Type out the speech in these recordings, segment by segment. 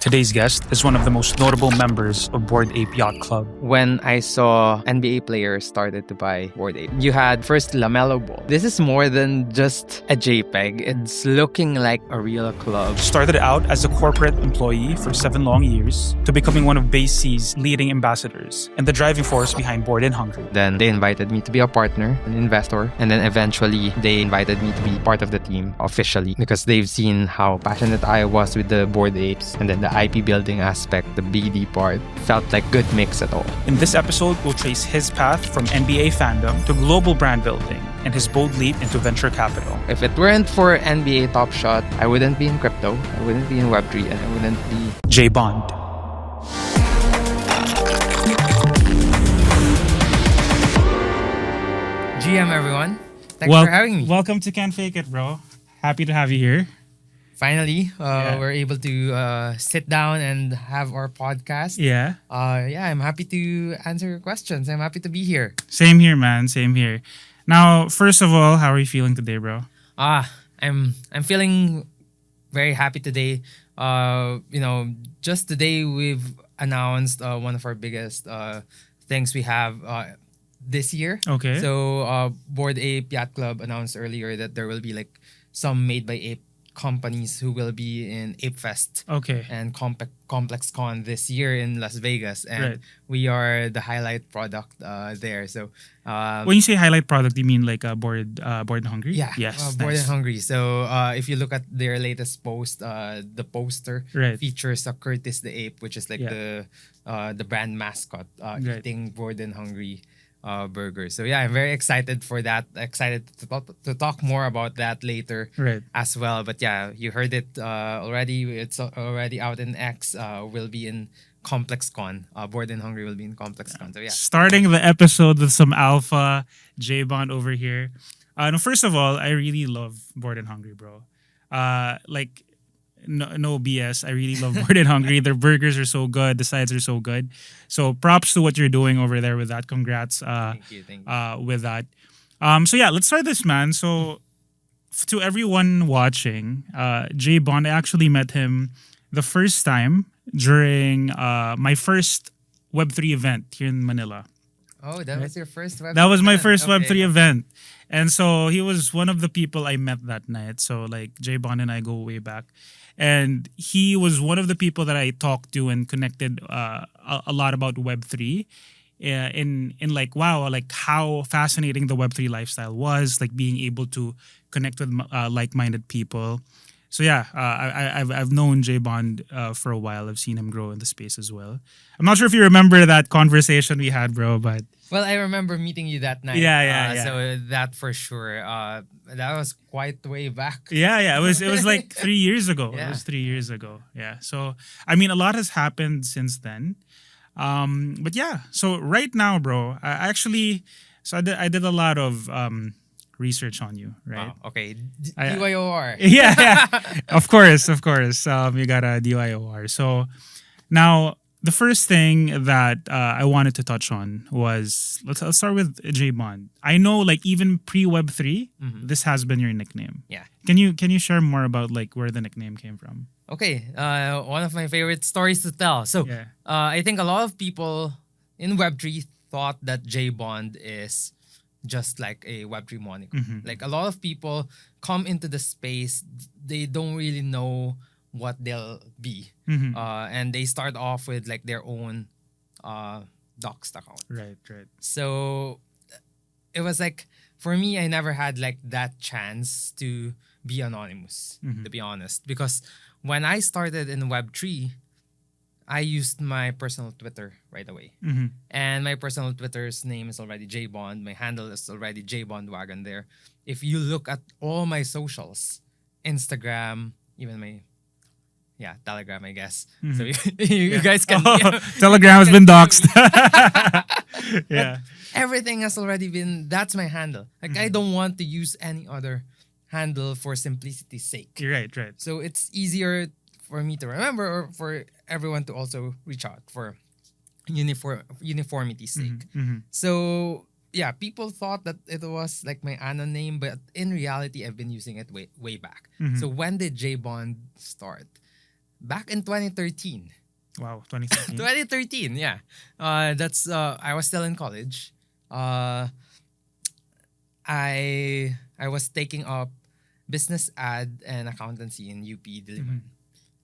Today's guest is one of the most notable members of Bored Ape Yacht Club. When I saw NBA players started to buy Bored Ape, you had first LaMelo Ball. This is more than just a JPEG. It's looking like a real club. Started out as a corporate employee for 7 long years to becoming one of BAYC's leading ambassadors and the driving force behind Bored and Hungry. Then they invited me to be a partner, an investor, and then eventually they invited me to be part of the team officially because they've seen how passionate I was with the Bored Apes, and then the IP building aspect, the BD part, felt like good mix at all. In this episode, we'll trace his path from NBA fandom to global brand building and his bold leap into venture capital. If it weren't for NBA Top Shot, I wouldn't be in crypto, I wouldn't be in Web3, and I wouldn't be Jbond. GM, everyone. Thanks for having me. Welcome to Can't Fake It, bro. Happy to have you here. Finally, we're able to sit down and have our podcast. Yeah. I'm happy to answer your questions. I'm happy to be here. Same here, man. Same here. Now, first of all, how are you feeling today, bro? I'm feeling very happy today. Just today we've announced one of our biggest things we have this year. Okay. So, Bored Ape Yacht Club announced earlier that there will be like some Made by Ape companies who will be in Ape Fest and Complex Con this year in Las Vegas, and we are the highlight product there. So when you say highlight product, you mean like Bored and Hungry? Yeah, yes, Bored and Hungry. So if you look at their latest post, the poster features Curtis the Ape, which is like the brand mascot, eating Bored and Hungry burger. So I'm very excited for that. Excited to talk more about that later as well. But you heard it already. It's already out in X. Will be in Complex Con. Bored and Hungry will be in Complex Con. So starting the episode with some alpha Jbond over here. First of all, I really love Bored and Hungry, bro. No BS. I really love Bored and Hungry. Their burgers are so good. The sides are so good. So props to what you're doing over there with that. Congrats. Thank you. With that. Let's start this, man. So to everyone watching, Jbond, I actually met him the first time during my first Web3 event here in Manila. Oh, that was your first Web3 That was my event. first Web3 event. And so he was one of the people I met that night. So like Jbond and I go way back. And he was one of the people that I talked to and connected a lot about Web3 in like, wow, like how fascinating the Web3 lifestyle was, like being able to connect with like-minded people. So I've known Jbond for a while. I've seen him grow in the space as well. I'm not sure if you remember that conversation we had, bro, but... Well, I remember meeting you that night. Yeah. So that for sure. That was quite way back. Yeah. It was like 3 years ago. Yeah. It was 3 years ago. Yeah. So I mean, a lot has happened since then. So right now, bro, I did a lot of research on you, right? Wow. Okay. DYOR. Yeah. Of course. You got a DYOR. So now, the first thing that I wanted to touch on was let's start with Jbond. I know, like even pre-Web3, this has been your nickname. Yeah. Can you share more about like where the nickname came from? Okay. One of my favorite stories to tell. So I think a lot of people in Web3 thought that Jbond is just like a Web3 moniker. Like a lot of people come into the space, they don't really know what they'll be. And they start off with like their own doxed account. Right. So it was like, for me, I never had like that chance to be anonymous, to be honest. Because when I started in Web3, I used my personal Twitter right away. And my personal Twitter's name is already Jbond. My handle is already JBondWagon there. If you look at all my socials, Instagram, even my Telegram, I guess. So you guys can... Telegram has been doxed. Yeah. Everything has already been... That's my handle. Like, I don't want to use any other handle for simplicity's sake. Right. So it's easier for me to remember or for everyone to also reach out for uniformity's sake. So... people thought that it was like my Anna name, but in reality, I've been using it way back. So when did Jbond start? back in 2013. Wow, 2013. 2013, yeah. That's I was still in college. I was taking up business ad and accountancy in UP Diliman.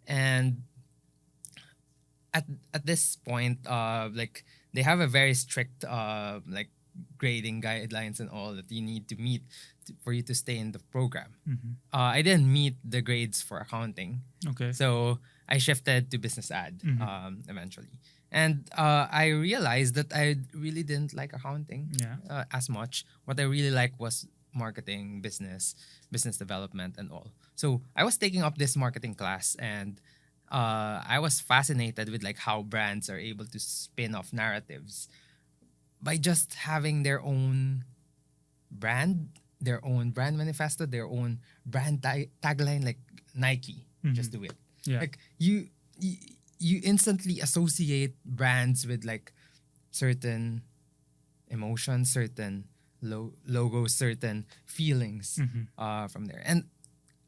And at this point, like they have a very strict like grading guidelines and all that you need to meet for you to stay in the program. I didn't meet the grades for accounting, Okay. so I shifted to business ad eventually. And I realized that I really didn't like accounting as much. What I really liked was marketing, business development, and all. So I was taking up this marketing class, and I was fascinated with like how brands are able to spin off narratives by just having their own brand, their own brand manifesto, their own brand tagline, like Nike. Just do it. Yeah. Like you instantly associate brands with like certain emotions, certain logos, certain feelings from there. And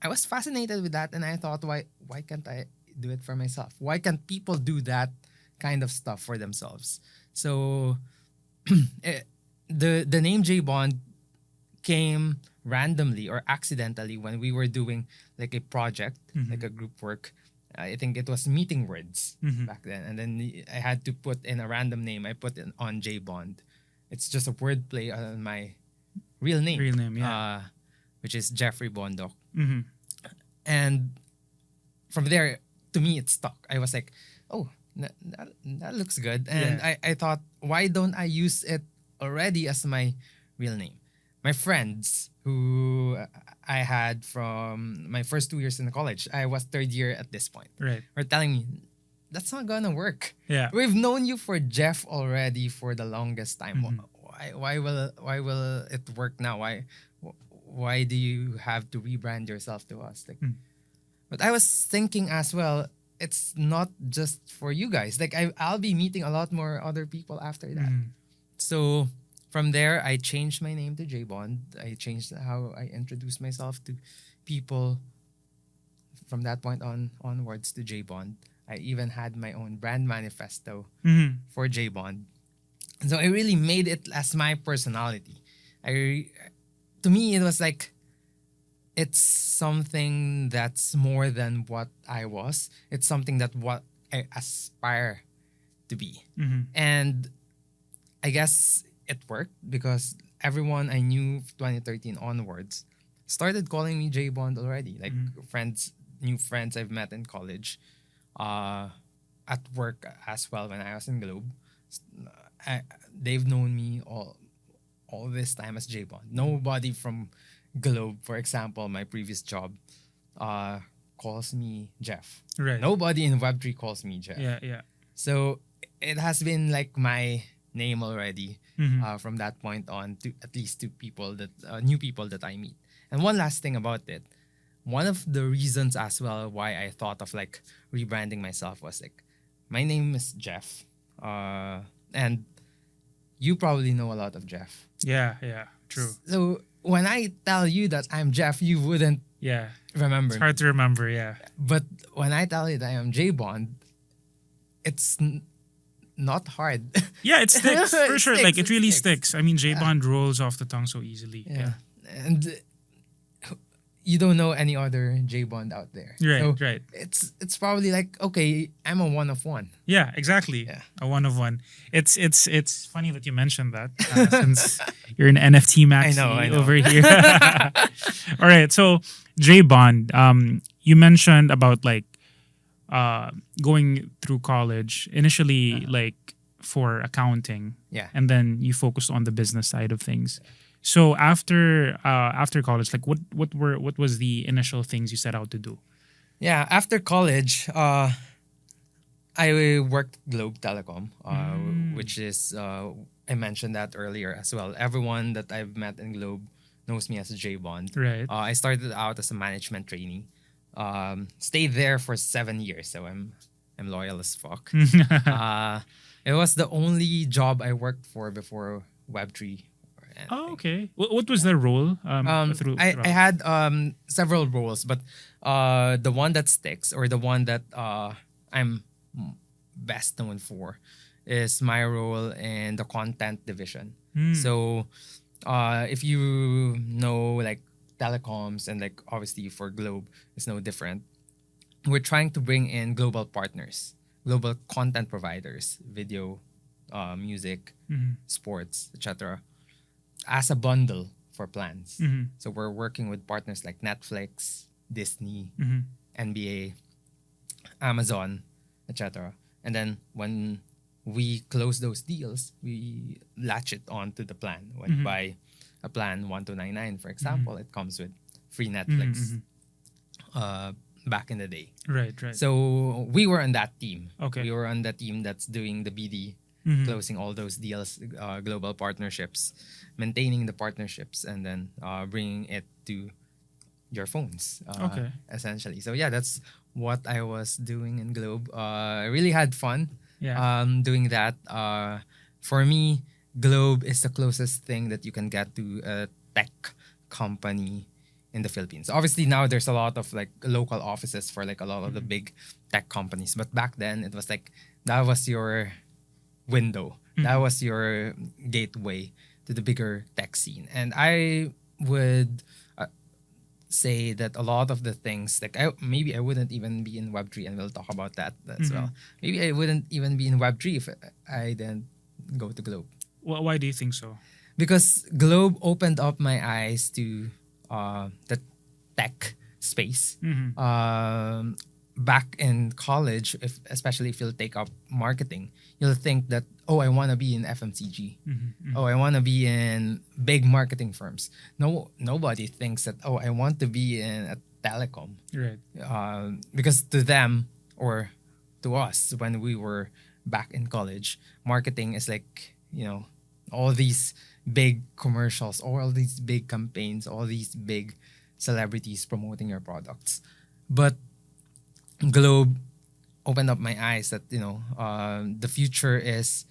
I was fascinated with that, and I thought, why can't I do it for myself? Why can't people do that kind of stuff for themselves? So the name Jbond came randomly or accidentally when we were doing like a project, like a group work. I think it was meeting words back then, and then I had to put in a random name. I put in on Jbond. It's just a wordplay on my real name. Real name, yeah. Which is Jeffrey Bondok. And from there, to me, it stuck. I was like, oh, that looks good. And I thought, why don't I use it already as my real name? My friends who I had from my first 2 years in college, I was third year at this point, Right. were telling me, that's not gonna work. Yeah. We've known you for Jeff already for the longest time. Why will it work now? Why do you have to rebrand yourself to us? Like, but I was thinking as well, it's not just for you guys. Like I'll be meeting a lot more other people after that. So from there, I changed my name to Jbond. I changed how I introduce myself to people. From that point onwards to Jbond. I even had my own brand manifesto for Jbond. So I really made it as my personality. To me, it was like, it's something that's more than what I was. It's something that what I aspire to be. And I guess it worked because everyone I knew 2013 onwards started calling me Jbond already. Like new friends I've met in college, at work as well when I was in Globe. They've known me all this time as Jbond. Nobody from Globe, for example, my previous job, calls me Jeff. Right. Nobody in Web3 calls me Jeff. Yeah. So it has been like my name already from that point on, to at least to people that new people that I meet. And one last thing about it, one of the reasons as well why I thought of like rebranding myself was like, my name is Jeff, and you probably know a lot of Jeff. Yeah. True. So when I tell you that I'm Jeff, you wouldn't remember. It's hard to remember, yeah. But when I tell you that I am Jbond, it's not hard. Yeah, it sticks for sure. Like it really sticks. sticks. I mean, Jbond rolls off the tongue so easily. Yeah. And you don't know any other Jbond out there. Right, so right. It's probably like, okay, I'm a one of one. Yeah, exactly. Yeah. A one of one. It's funny that you mentioned that since you're an NFT maxi I know. over here. All right. So Jbond, you mentioned about like going through college initially, like for accounting. Yeah. And then you focused on the business side of things. So after college, like what was the initial things you set out to do? Yeah, after college, I worked Globe Telecom, which is I mentioned that earlier as well. Everyone that I've met in Globe knows me as Jbond. Right. I started out as a management trainee. Stayed there for 7 years, so I'm loyal as fuck. It was the only job I worked for before Web3. Oh, anything. okay. What was their role I throughout? had several roles, but the one that sticks, or the one that I'm best known for, is my role in the content division. So if you know, like, telecoms, and like obviously for Globe it's no different, we're trying to bring in global partners, global content providers, video, music, sports, etc., as a bundle for plans. So we're working with partners like Netflix, Disney, NBA, Amazon, etc. And then when we close those deals, we latch it onto the plan. When you buy a plan 1299, for example, it comes with free Netflix back in the day. Right, right. So we were on that team. Okay. We were on the team that's doing the BD, closing all those deals, global partnerships, maintaining the partnerships, and then bringing it to your phones, Okay. essentially. So yeah, that's what I was doing in Globe. I really had fun Yeah. doing that. For me, Globe is the closest thing that you can get to a tech company in the Philippines. Obviously now there's a lot of like local offices for like a lot of the big tech companies, but back then it was like that was your window. That was your gateway to the bigger tech scene. And I would say that a lot of the things, like, maybe I wouldn't even be in Web3, and we'll talk about that as well. Maybe I wouldn't even be in Web3 if I didn't go to Globe. Why do you think so? Because Globe opened up my eyes to the tech space. Back in college, especially if you'll take up marketing, you'll think that, oh, I want to be in FMCG. Oh, I want to be in big marketing firms. No, nobody thinks that, oh, I want to be in a telecom. Right. Because to them, or to us, when we were back in college, marketing is like, all these big commercials, all these big campaigns, all these big celebrities promoting your products. But Globe opened up my eyes that the future is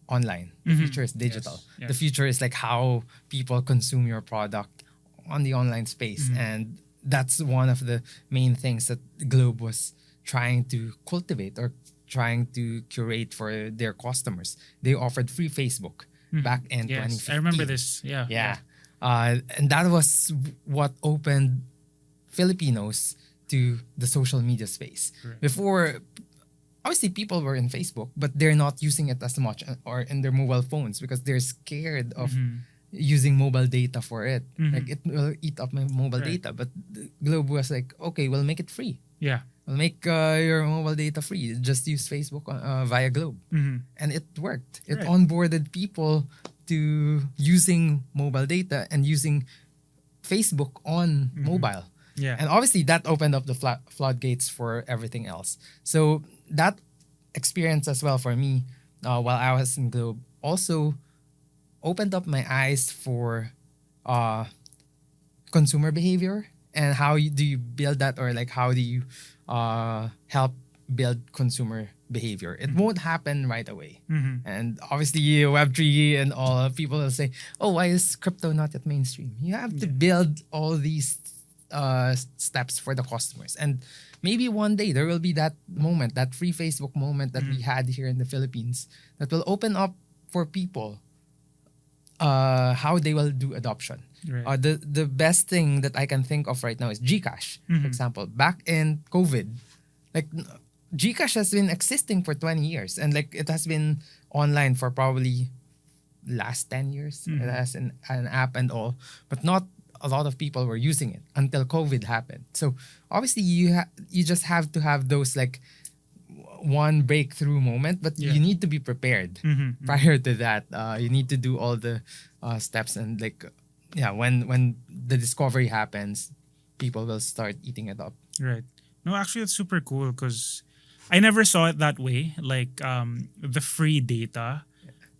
online. The future is digital. Yes. The future is like how people consume your product on the online space, and that's one of the main things that Globe was trying to cultivate, or trying to curate for their customers. They offered free Facebook back in 2015. I remember this. Yeah. Yeah. And that was what opened Filipinos to the social media space. Correct. Before, obviously people were in Facebook, but they're not using it as much, or in their mobile phones, because they're scared of using mobile data for it. Like, it will eat up my mobile data. But the Globe was like, okay, we'll make it free. Yeah. We'll make your mobile data free. Just use Facebook via Globe. And it worked. It onboarded people to using mobile data and using Facebook on mobile. Yeah. And obviously that opened up the floodgates for everything else. So that experience as well for me, while I was in Globe, also opened up my eyes for consumer behavior, and how do you build that, or like how do you help build consumer behavior. It won't happen right away. And obviously Web3 and all, people will say, oh, why is crypto not yet mainstream? You have to build all these steps for the customers. And maybe one day there will be that moment, that free Facebook moment that we had here in the Philippines, that will open up for people how they will do adoption. Right. The best thing that I can think of right now is Gcash, for example. Back in COVID, like, Gcash has been existing for 20 years, and like it has been online for probably last 10 years. It has an app and all, but not a lot of people were using it until COVID happened. So obviously you just have to have those like one breakthrough moment, but you need to be prepared prior to that. You need to do all the steps, and like, when the discovery happens, people will start eating it up. Right. No, actually, it's super cool because I never saw it that way. Like the free data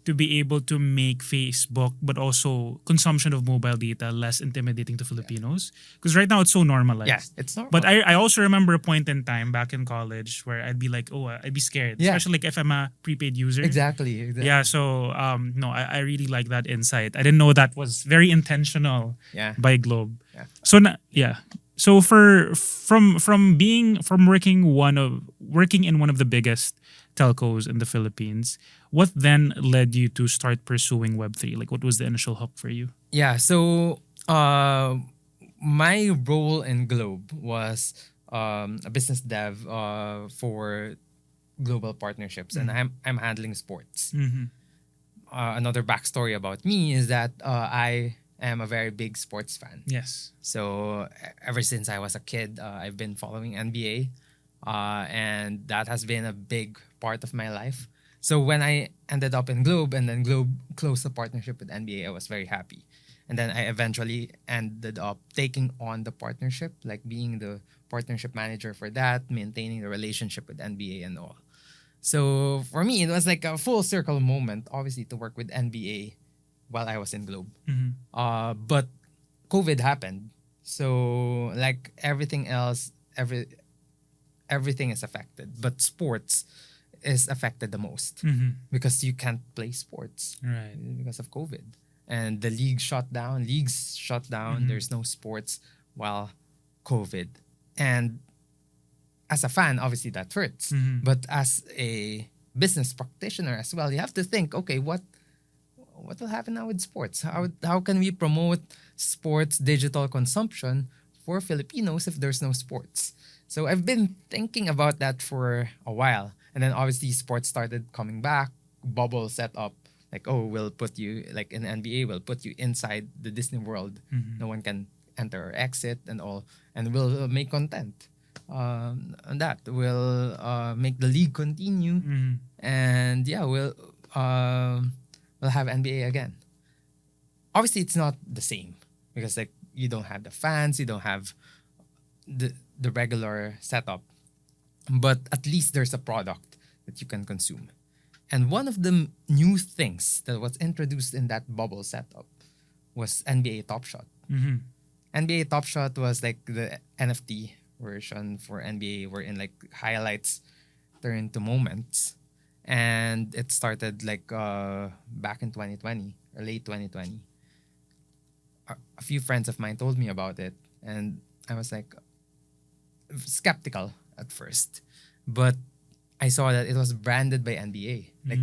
to be able to make Facebook, but also consumption of mobile data less intimidating to Filipinos. Because right now it's so normalized. Yeah, it's normal. But I also remember a point in time back in college where I'd be like, oh, I'd be scared. Yeah. Especially like if I'm a prepaid user. Exactly. Yeah, so no, I really like that insight. I didn't know that was very intentional Yeah. by Globe. Yeah. So yeah. So from working in one of the biggest telcos in the Philippines, what then led you to start pursuing Web3? Like, what was the initial hook for you? Yeah. So my role in Globe was a business dev for global partnerships, and I'm handling sports. Another backstory about me is that I am a very big sports fan. Yes. So ever since I was a kid, I've been following NBA, and that has been a big part of my life. So when I ended up in Globe and then Globe closed the partnership with NBA, I was very happy. And then I eventually ended up taking on the partnership, like being the partnership manager for that, maintaining the relationship with NBA and all. So for me, it was like a full circle moment, obviously, to work with NBA while I was in Globe. But COVID happened. So like everything else, everything is affected. But sports is affected the most because you can't play sports because of COVID. And the leagues shut down. There's no sports while COVID. And as a fan, obviously that hurts. But as a business practitioner as well, you have to think, okay, what will happen now with sports? How can we promote sports digital consumption for Filipinos if there's no sports? So I've been thinking about that for a while. And then obviously sports started coming back, bubble set up. Like, oh, we'll put you, like in NBA, we'll put you inside the Disney World. No one can enter or exit and all. And we'll make content on that. We'll make the league continue. And yeah, we'll have NBA again. Obviously, it's not the same because like you don't have the fans, you don't have the regular setup. But at least there's a product that you can consume. And one of the new things that was introduced in that bubble setup was NBA Top Shot. NBA Top Shot was like the NFT version for NBA, wherein like highlights turn into moments. And it started like back in 2020 or late 2020. A few friends of mine told me about it, and I was like skeptical at first, but I saw that it was branded by NBA. Like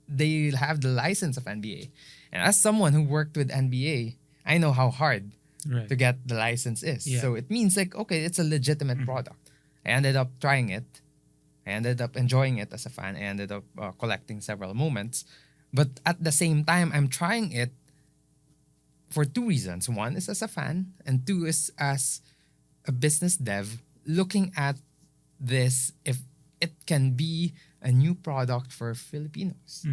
they have the license of NBA, and as someone who worked with NBA, I know how hard to get the license is. Yeah. So it means like, okay, it's a legitimate product. I ended up trying it. I ended up enjoying it as a fan. I ended up collecting several moments. But at the same time, I'm trying it for two reasons. One is as a fan, and two is as a business dev looking at this if it can be a new product for Filipinos.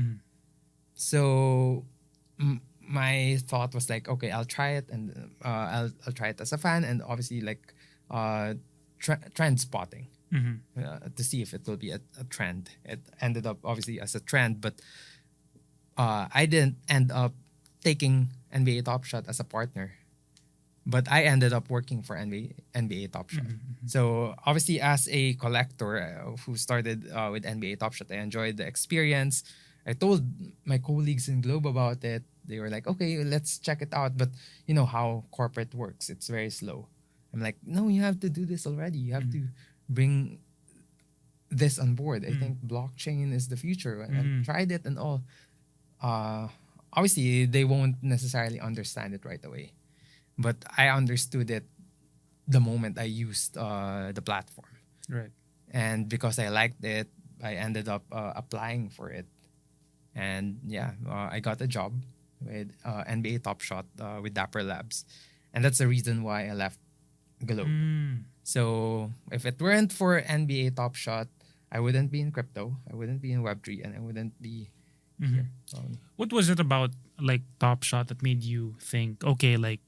So my thought was like, okay, I'll try it, and I'll try it as a fan, and obviously like trend spotting to see if it will be a trend. It ended up obviously as a trend, but I didn't end up taking NBA Top Shot as a partner. But I ended up working for NBA Top Shot. So obviously, as a collector who started with NBA Top Shot, I enjoyed the experience. I told my colleagues in Globe about it. They were like, okay, let's check it out. But you know how corporate works. It's very slow. I'm like, no, you have to do this already. You have to bring this on board. I think blockchain is the future. I tried it and all. Obviously, they won't necessarily understand it right away. But I understood it the moment I used the platform. Right. And because I liked it, I ended up applying for it. And yeah, I got a job with NBA Top Shot with Dapper Labs. And that's the reason why I left Globe. So if it weren't for NBA Top Shot, I wouldn't be in crypto, I wouldn't be in Web3, and I wouldn't be here. What was it about like Top Shot that made you think, okay, like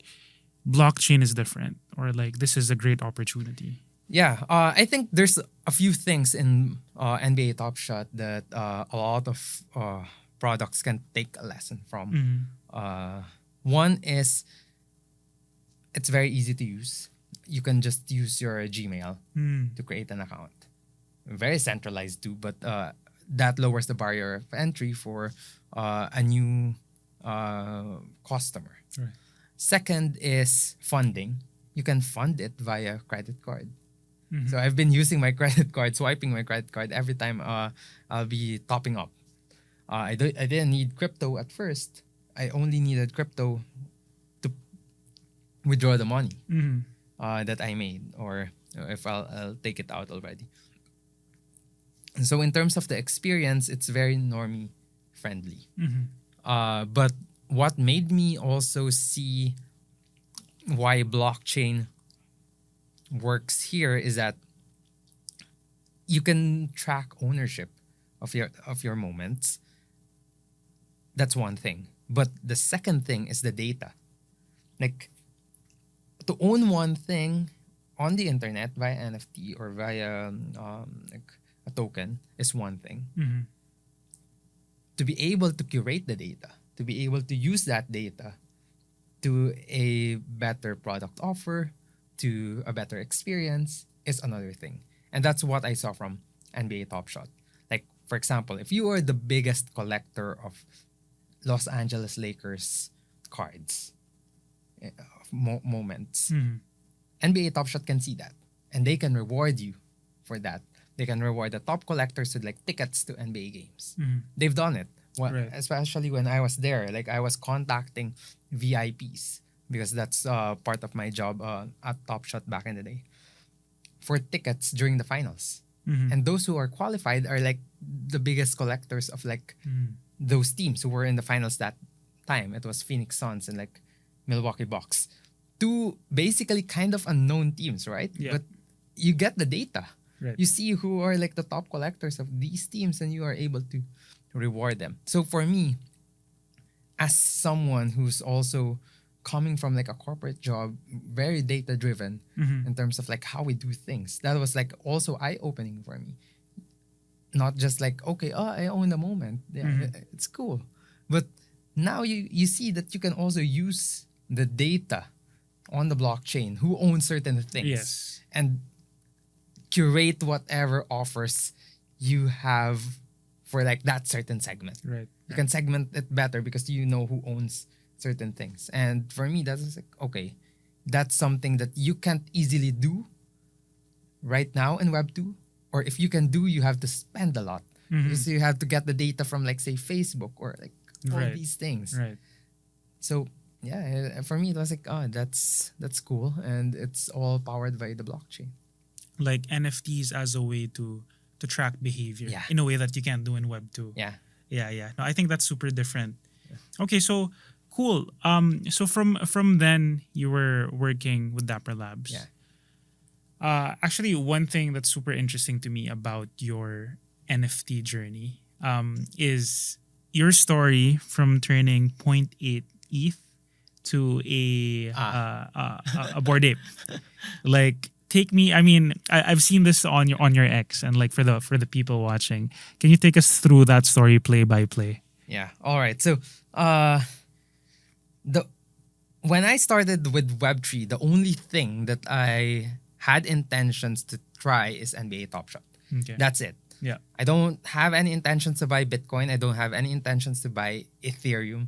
blockchain is different, or like this is a great opportunity? Yeah, I think there's a few things in NBA Top Shot that a lot of products can take a lesson from. Mm-hmm. One is it's very easy to use. You can just use your Gmail to create an account. Very centralized too, but that lowers the barrier of entry for a new customer. Right. Second is funding. You can fund it via credit card. Mm-hmm. So I've been using my credit card, swiping my credit card every time I'll be topping up. I didn't need crypto at first. I only needed crypto to withdraw the money that I made, or if I'll take it out already. So in terms of the experience, it's very normie friendly. But what made me also see why blockchain works here is that you can track ownership of your moments. That's one thing. But the second thing is the data. Like, to own one thing on the internet via NFT or via like a token is one thing. To be able to curate the data, to be able to use that data to a better product offer, to a better experience is another thing. And that's what I saw from NBA Top Shot. Like, for example, if you are the biggest collector of Los Angeles Lakers cards, moments, NBA Top Shot can see that. And they can reward you for that. They can reward the top collectors with like tickets to NBA games. They've done it. Right. Especially when I was there. Like, I was contacting VIPs because that's part of my job at Top Shot back in the day, for tickets during the finals. And those who are qualified are like the biggest collectors of like those teams who were in the finals that time. It was Phoenix Suns and like Milwaukee Bucks. Two basically kind of unknown teams, right? Yeah. But you get the data. Right. You see who are like the top collectors of these teams and you are able to reward them. So for me, as someone who's also coming from like a corporate job, very data driven in terms of like how we do things, that was like also eye-opening for me. Not just like, okay, I own the moment. Yeah, it's cool. But now you see that you can also use the data on the blockchain, who owns certain things. Yes. And curate whatever offers you have for like that certain segment. Right. You can segment it better because you know who owns certain things. And for me, that's like, okay, that's something that you can't easily do right now in Web 2. Or if you can do, you have to spend a lot. Because you have to get the data from like, say, Facebook or like all Right. these things. Right. So yeah, for me, it was like, oh, that's cool. And it's all powered by the blockchain. Like NFTs as a way to track behavior in a way that you can't do in Web 2. Yeah. Yeah. No, I think that's super different. Okay, so cool. So from then you were working with Dapper Labs. Yeah. Actually, one thing that's super interesting to me about your NFT journey is your story from turning 0.8 ETH to a Bored Ape. Like, take me. I mean, I've seen this on your X, and like for the people watching, can you take us through that story play by play? Yeah. All right. So, when I started with Web3, the only thing that I had intentions to try is NBA Top Shot. Okay. That's it. Yeah. I don't have any intentions to buy Bitcoin. I don't have any intentions to buy Ethereum.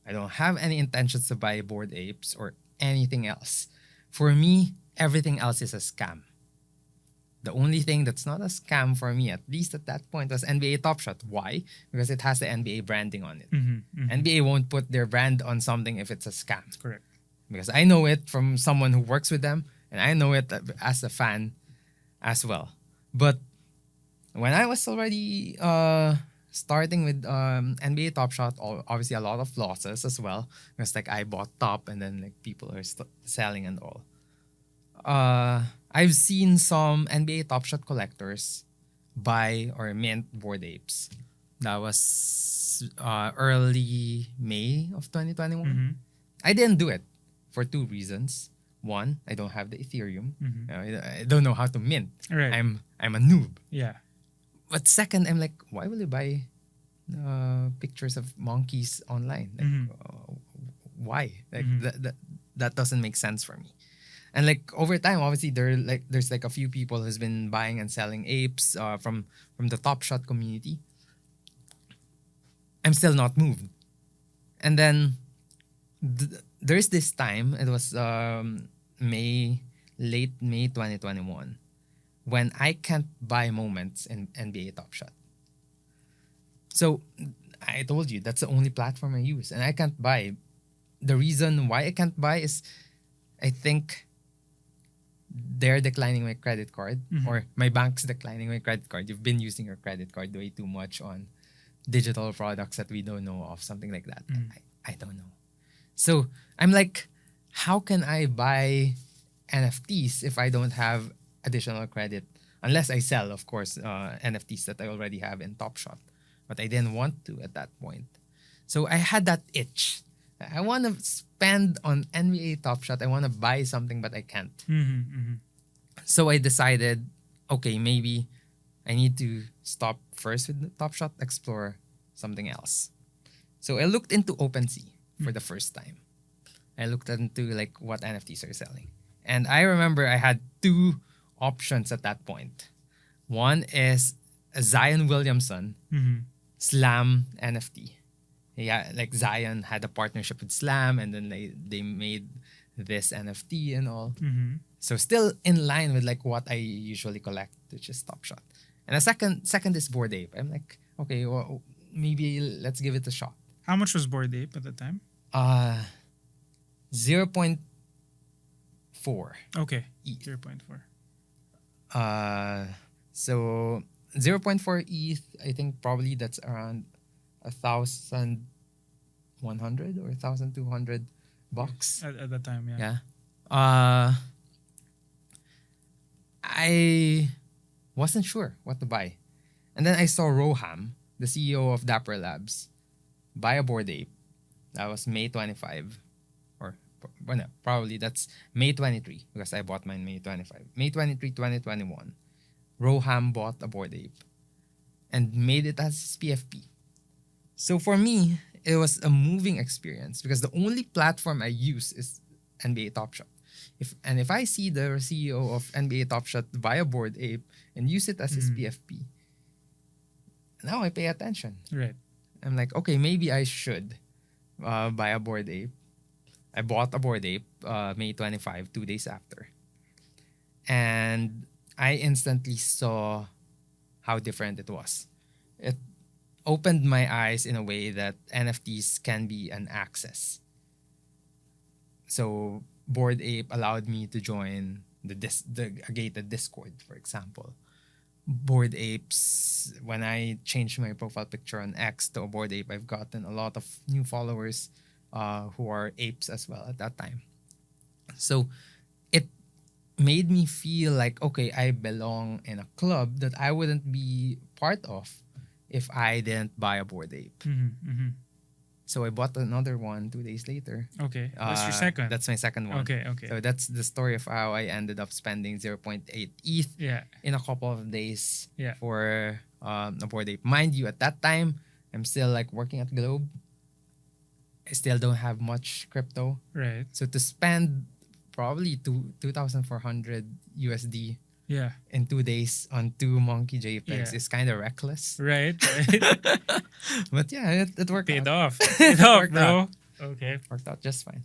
I don't have any intentions to buy Bored Apes or anything else. For me, everything else is a scam. The only thing that's not a scam for me, at least at that point, was NBA Top Shot. Why? Because it has the NBA branding on it. NBA won't put their brand on something if it's a scam. Correct. Because I know it from someone who works with them, and I know it as a fan as well. But when I was already starting with NBA Top Shot, obviously a lot of losses as well. Because like I bought top and then like people are selling and all. I've seen some NBA Top Shot collectors buy or mint Bored Apes. That was early May of 2021. I didn't do it for two reasons. One, I don't have the Ethereum. I don't know how to mint. Right. I'm a noob. Yeah. But second, I'm like, why will you buy pictures of monkeys online. Like, why? Like that doesn't make sense for me. And like over time, obviously there's like a few people who's been buying and selling apes from the Top Shot community. I'm still not moved. And then there's this time, it was late May 2021, when I can't buy moments in NBA Top Shot. So I told you that's the only platform I use, and I can't buy. The reason why I can't buy is I think they're declining my credit card, or my bank's declining my credit card. You've been using your credit card way too much on digital products that we don't know of, something like that. I don't know. So I'm like, how can I buy NFTs if I don't have additional credit? Unless I sell, of course, NFTs that I already have in Top Shot. But I didn't want to at that point. So I had that itch. I want to spend on NBA Top Shot. I want to buy something, but I can't. So I decided, okay, maybe I need to stop first with the Top Shot, explore something else. So I looked into OpenSea for the first time. I looked into like what NFTs are selling. And I remember I had two options at that point. One is a Zion Williamson Slam NFT. Yeah, like Zion had a partnership with Slam, and then they made this NFT and all. So still in line with like what I usually collect, which is Top Shot. And the second is Bored Ape. I'm like, okay, well, maybe let's give it a shot. How much was Bored Ape at the time? 0.4. Okay, ETH. 0.4. So 0.4 ETH, I think probably that's around 1,100 or 1,200 bucks. At the time, yeah. Yeah. I wasn't sure what to buy. And then I saw Roham, the CEO of Dapper Labs, buy a Bored Ape. That was May 25. Or, well, no, probably that's May 23 because I bought mine May 25. May 23, 2021. Roham bought a Bored Ape and made it as his PFP. So for me, it was a moving experience because the only platform I use is NBA Top Shot. If I see the CEO of NBA Top Shot buy a Bored Ape and use it as his PFP, now I pay attention. Right. I'm like, okay, maybe I should buy a Bored Ape. I bought a Bored Ape May 25, 2 days after. And I instantly saw how different it was. It opened my eyes in a way that NFTs can be an access. So Bored Ape allowed me to join the gated Discord, for example. Bored Apes, when I changed my profile picture on X to a Bored Ape, I've gotten a lot of new followers who are apes as well at that time. So it made me feel like, okay, I belong in a club that I wouldn't be part of if I didn't buy a Bored Ape. So I bought another one 2 days later. Okay. That's your second. That's my second one. Okay. So that's the story of how I ended up spending 0.8 ETH in a couple of days for a Bored Ape. Mind you, at that time, I'm still like working at Globe. I still don't have much crypto. Right. So to spend probably 2,400 USD in 2 days on 2 monkey JPEGs is kind of reckless. Right. But yeah, it worked Paid out. off. Paid off, bro. out. Okay. Worked out just fine.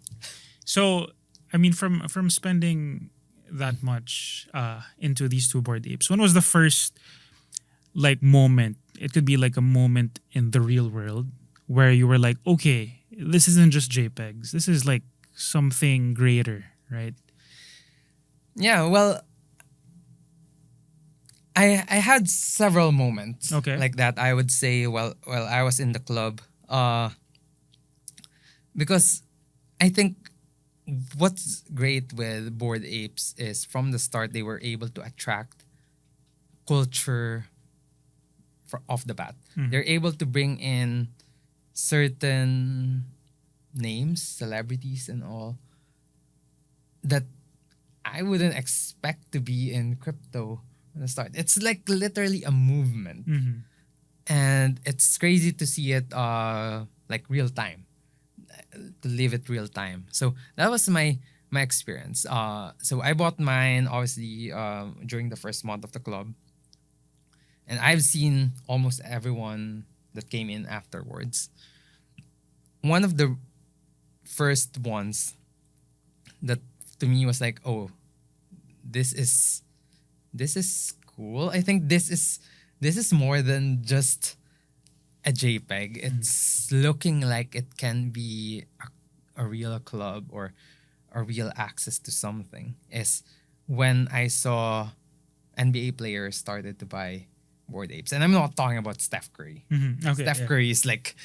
So, I mean, from spending that much into these two Bored Apes, when was the first like moment? It could be like a moment in the real world where you were like, okay, this isn't just JPEGs. This is like something greater, right? Yeah, well, I had several moments like that. I would say, well, I was in the club, because I think what's great with Bored Apes is from the start they were able to attract culture off the bat. They're able to bring in certain names, celebrities, and all that I wouldn't expect to be in crypto at the start. It's like literally a movement. and it's crazy to see it like real time, to live it real time. So that was my experience. So I bought mine obviously during the first month of the club, and I've seen almost everyone that came in afterwards. One of the first ones that to me was like, oh, this is this is cool. I think this is more than just a JPEG. It's looking like it can be a real club or a real access to something. Is when I saw NBA players started to buy Bored Apes, and I'm not talking about Steph Curry. Okay. Steph Yeah. Curry is like,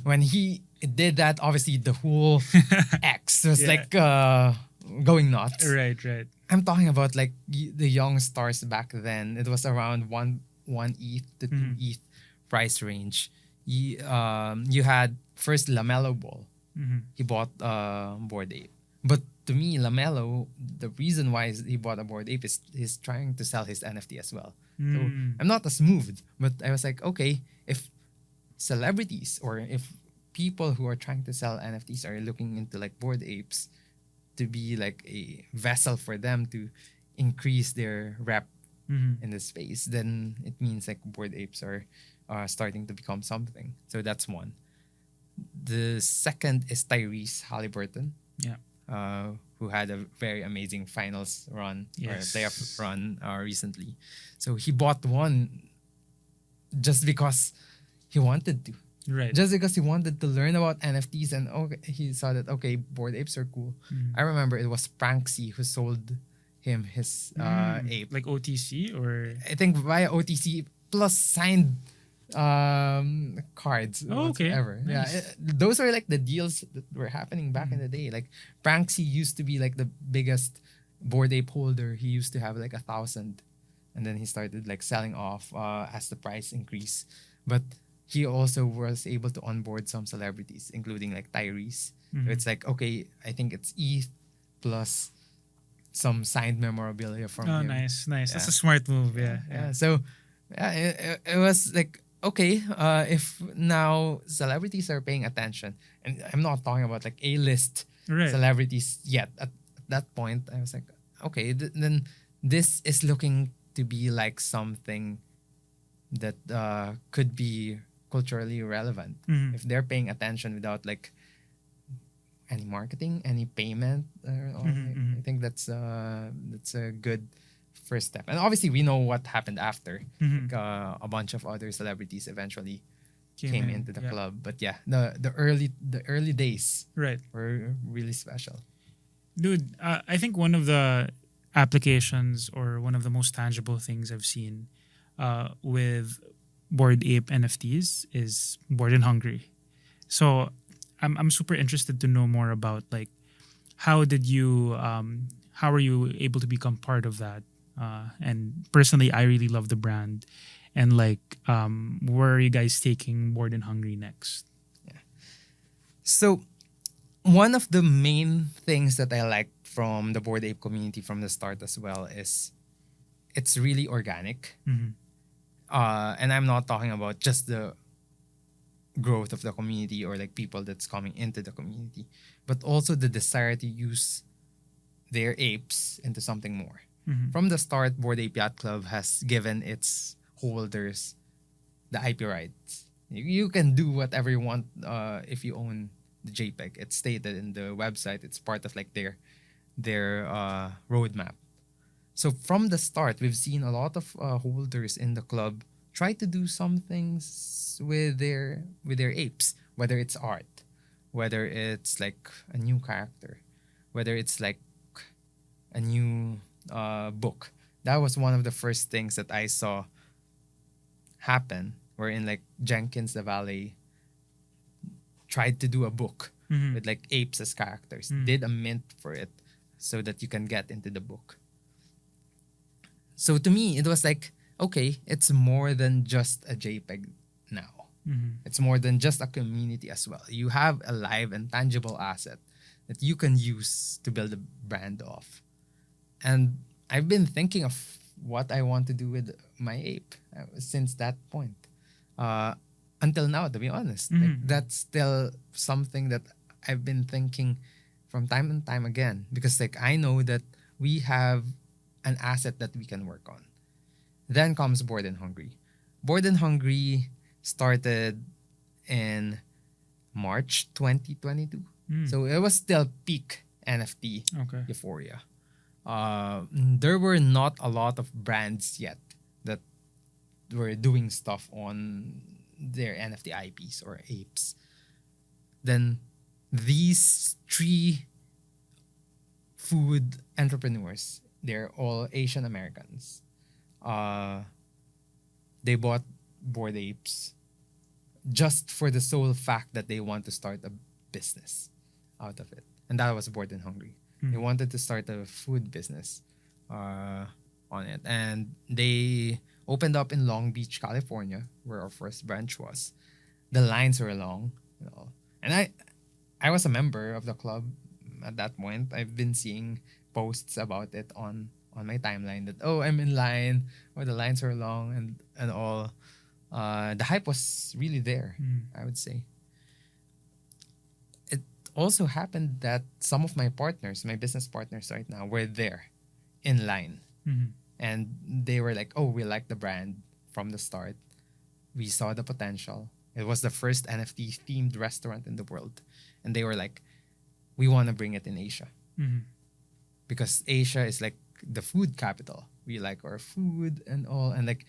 when he did that, obviously the whole X was Yeah. like going nuts. Right. Right. I'm talking about like the young stars back then. It was around one ETH to two ETH price range. You had first Lamelo Ball. He bought Bored Ape, but to me, Lamelo, the reason why he bought a Bored Ape is he's trying to sell his NFT as well. So I'm not as moved, but I was like, okay, if celebrities or if people who are trying to sell NFTs are looking into like Bored Apes to be like a vessel for them to increase their rep in the space, then it means like Bored Apes are starting to become something. So that's one. The second is Tyrese Halliburton, Yeah. who had a very amazing finals run or Yes. playoff run recently. So he bought one just because he wanted to. Right. Just because he wanted to learn about NFTs, and he saw that Bored Apes are cool. I remember it was Pranksy who sold him his ape. Like OTC or I think via OTC plus signed cards. Oh, okay. Whatsoever. Nice. Yeah, those are like the deals that were happening back in the day. Like Pranksy used to be like the biggest Bored Ape holder. He used to have like 1,000, and then he started like selling off as the price increased. But he also was able to onboard some celebrities, including like Tyrese. So it's like, okay, I think it's ETH plus some signed memorabilia from Oh, him. nice. That's Yeah. a smart move. Yeah. Yeah. So it was like, okay, if now celebrities are paying attention, and I'm not talking about like A-list Right. celebrities yet. At that point, I was like, okay, then this is looking to be like something that could be culturally relevant if they're paying attention without like any marketing, any payment. I think that's a good first step. And obviously, we know what happened after. Like, a bunch of other celebrities eventually came into the club. But yeah, the early days Right. were really special. Dude, I think one of the applications or one of the most tangible things I've seen with Bored Ape NFTs is Bored and Hungry. So I'm super interested to know more about like how are you able to become part of that? And personally, I really love the brand, and like where are you guys taking Bored and Hungry next? So one of the main things that I like from the Bored Ape community from the start as well is it's really organic. And I'm not talking about just the growth of the community or like people that's coming into the community, but also the desire to use their apes into something more. From the start, Bored Ape Yacht Club has given its holders the IP rights. You can do whatever you want if you own the JPEG. It's stated in the website. It's part of like their roadmap. So from the start, we've seen a lot of holders in the club try to do some things with their apes, whether it's art, whether it's like a new character, whether it's like a new book. That was one of the first things that I saw happen, wherein like Jenkins the Valet tried to do a book with like apes as characters, did a mint for it so that you can get into the book. So to me, it was like, okay, it's more than just a JPEG now. It's more than just a community as well. You have a live and tangible asset that you can use to build a brand off. And I've been thinking of what I want to do with my ape since that point. Until now, to be honest. Like that's still something that I've been thinking from time and time again, because like I know that we have an asset that we can work on. Then comes Bored and Hungry. Bored and Hungry started in March 2022. So it was still peak NFT Okay. euphoria. There were not a lot of brands yet that were doing stuff on their NFT IPs or apes. Then these three food entrepreneurs, they're all Asian Americans. Uh, they bought Bored Apes just for the sole fact that they want to start a business out of it. And that was Bored and Hungry. They wanted to start a food business on it. And they opened up in Long Beach, California, where our first branch was. The lines were long, you know. And I was a member of the club at that point. I've been seeing posts about it on my timeline that, oh, I'm in line, or the lines are long and all. The hype was really there, I would say. It also happened that some of my partners, my business partners right now, were there in line. And they were like, oh, we like the brand from the start. We saw the potential. It was the first NFT themed restaurant in the world. And they were like, we want to bring it in Asia. Because Asia is like the food capital. We like our food and all. And like,